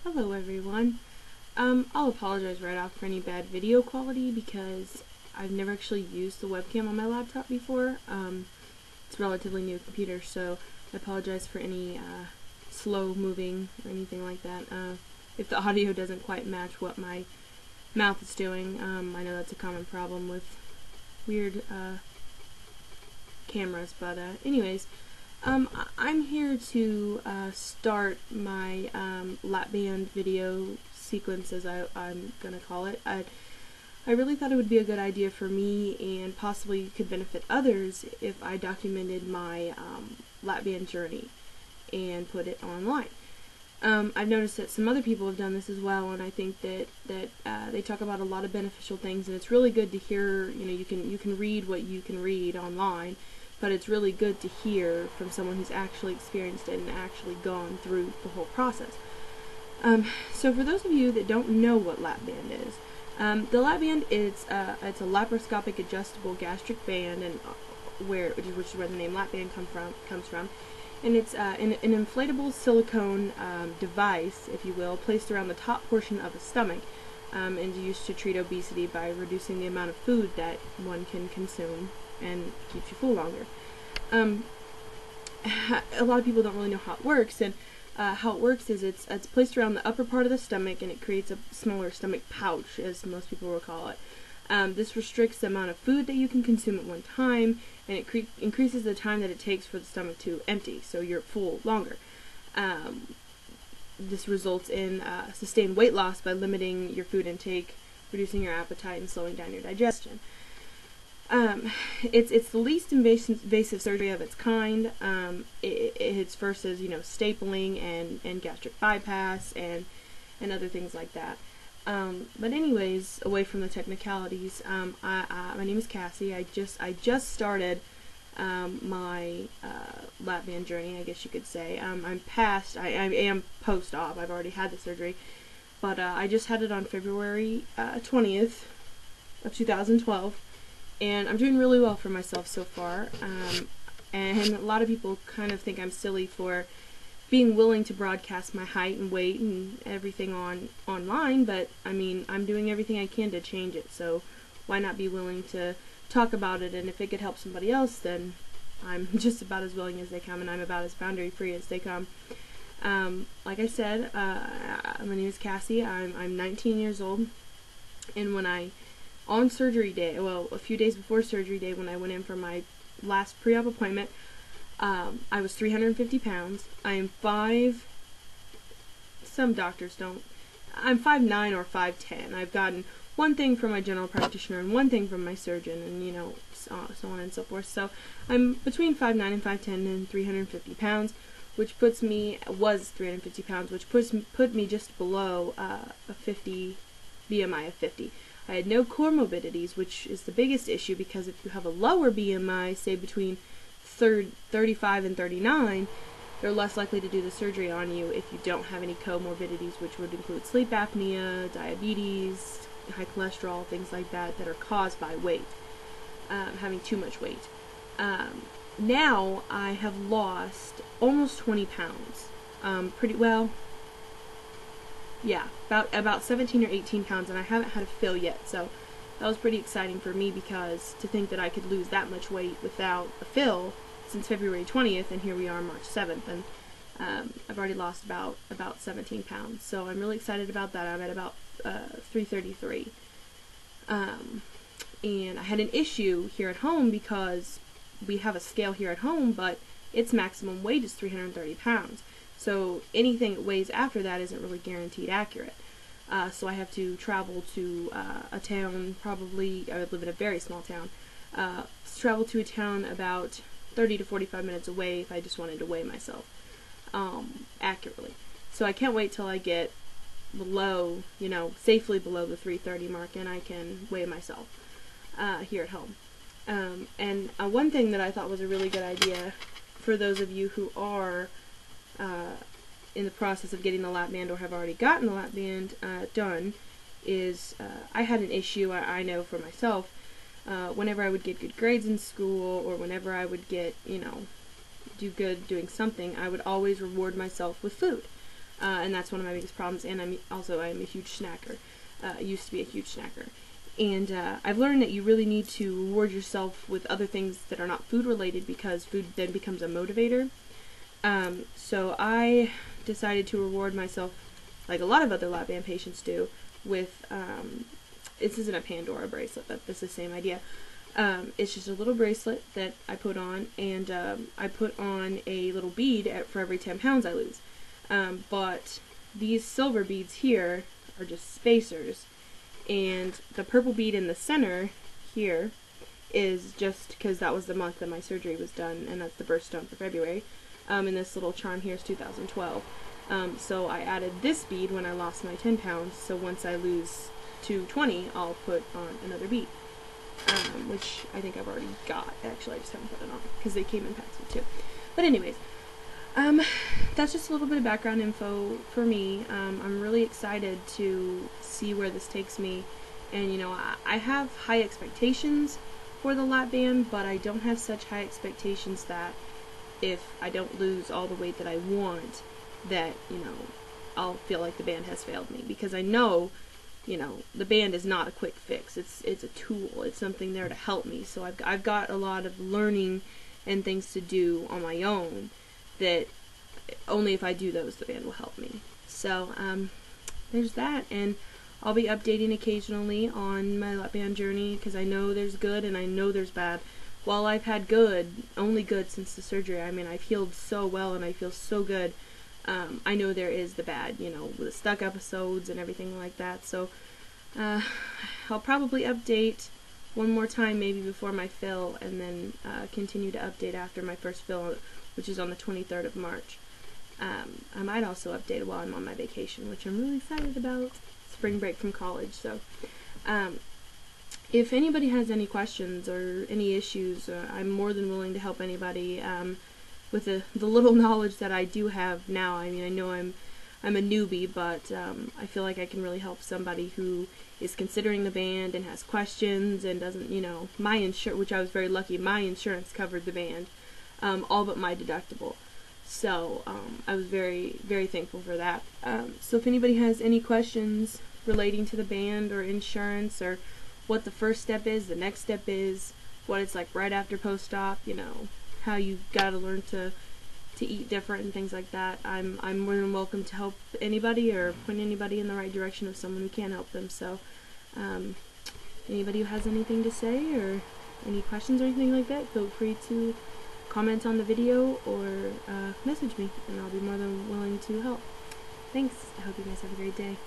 Hello everyone. I'll apologize right off for any bad video quality because I've never actually used the webcam on my laptop before. It's a relatively new computer, so I apologize for any slow moving or anything like that. If the audio doesn't quite match what my mouth is doing, I know that's a common problem with weird cameras, but anyways, I'm here to start my lapband video sequence, as I'm gonna call it. I really thought it would be a good idea for me, and possibly could benefit others, if I documented my lapband journey and put it online. I've noticed that some other people have done this as well, and I think that they talk about a lot of beneficial things, and it's really good to hear. You know, you can read what you can read online, but it's really good to hear from someone who's actually experienced it and actually gone through the whole process. So for those of you that don't know what lapband is, the lapband is it's a laparoscopic adjustable gastric band, and which is where the name lapband comes from. And it's an inflatable silicone device, if you will, placed around the top portion of the stomach, and used to treat obesity by reducing the amount of food that one can consume and keeps you full longer. A lot of people don't really know how it works, and how it works is it's placed around the upper part of the stomach, and it creates a smaller stomach pouch, as most people will call it. This restricts the amount of food that you can consume at one time, and it increases the time that it takes for the stomach to empty, so you're full longer. This results in sustained weight loss by limiting your food intake, reducing your appetite, and slowing down your digestion. It's the least invasive surgery of its kind. It's versus, stapling and gastric bypass and other things like that. But anyways, away from the technicalities, my name is Cassie. I just started my lapband journey, I guess you could say. I am post-op. I've already had the surgery, but I just had it on February 20th of 2012, and I'm doing really well for myself so far. And a lot of people kind of think I'm silly for being willing to broadcast my height and weight and everything online, but I mean, I'm doing everything I can to change it, so why not be willing to talk about it? And if it could help somebody else, then I'm just about as willing as they come, and I'm about as boundary free as they come. Like I said, my name is Cassie. I'm 19 years old, and on surgery day, well, a few days before surgery day, when I went in for my last pre-op appointment, I was 350 pounds. I am some doctors don't, I'm 5'9" or 5'10". I've gotten one thing from my general practitioner and one thing from my surgeon, and so on and so forth. So I'm between 5'9" and 5'10" and 350 pounds, which put me just below a 50 BMI of 50. I had no comorbidities, which is the biggest issue, because if you have a lower BMI, say between 35 and 39, they're less likely to do the surgery on you if you don't have any comorbidities, which would include sleep apnea, diabetes, high cholesterol, things like that are caused by weight, having too much weight. Now I have lost almost 20 pounds, pretty well. Yeah, about 17 or 18 pounds, and I haven't had a fill yet, so that was pretty exciting for me, because to think that I could lose that much weight without a fill since February 20th, and here we are March 7th, and I've already lost about 17 pounds, so I'm really excited about that. I'm at about 333, and I had an issue here at home, because we have a scale here at home, but its maximum weight is 330 pounds, so anything it weighs after that isn't really guaranteed accurate. So I have to travel to a town, probably, I would live in a very small town, travel to a town about 30 to 45 minutes away if I just wanted to weigh myself accurately. So I can't wait till I get below, safely below the 330 mark, and I can weigh myself here at home. And one thing that I thought was a really good idea for those of you who are in the process of getting the lapband or have already gotten the lapband done is, I had an issue, I know for myself, whenever I would get good grades in school, or whenever I would get, do good doing something, I would always reward myself with food. and that's one of my biggest problems. And I'm a huge snacker. Used to be a huge snacker. And I've learned that you really need to reward yourself with other things that are not food related, because food then becomes a motivator. So I decided to reward myself, like a lot of other lap band patients do, with, this isn't a Pandora bracelet, but this is the same idea. It's just a little bracelet that I put on, and I put on a little bead for every 10 pounds I lose. But these silver beads here are just spacers, and the purple bead in the center here is just because that was the month that my surgery was done, and that's the birthstone for February. And this little charm here is 2012. So I added this bead when I lost my 10 pounds, so once I lose to 20, I'll put on another bead, which I think I've already got. Actually, I just haven't put it on because they came in packs of 2. But anyways, that's just a little bit of background info for me. I'm really excited to see where this takes me, and you know, I have high expectations for the lap band, but I don't have such high expectations that if I don't lose all the weight that I want, that, you know, I'll feel like the band has failed me, because I know, you know, the band is not a quick fix. It's a tool. It's something there to help me. So I've got a lot of learning and things to do on my own, that only if I do those, the band will help me. So there's that, and I'll be updating occasionally on my lap band journey, because I know there's good and I know there's bad. While I've had only good since the surgery, I mean, I've healed so well and I feel so good, I know there is the bad, you know, with the stuck episodes and everything like that. So I'll probably update one more time maybe before my fill, and then continue to update after my first fill, which is on the 23rd of March. I might also update while I'm on my vacation, which I'm really excited about. Spring break from college. So if anybody has any questions or any issues, I'm more than willing to help anybody with the little knowledge that I do have now. I mean, I know I'm a newbie, but I feel like I can really help somebody who is considering the band and has questions and doesn't, you know, my insurance, which I was very lucky, my insurance covered the band, all but my deductible. So I was very, very thankful for that. So if anybody has any questions relating to the band or insurance, or what the first step is, the next step is, what it's like right after post-op, you know, how you gotta learn to eat different and things like that, I'm more than welcome to help anybody or point anybody in the right direction of someone who can help them. So anybody who has anything to say or any questions or anything like that, feel free to comment on the video or message me, and I'll be more than willing to help. Thanks. I hope you guys have a great day.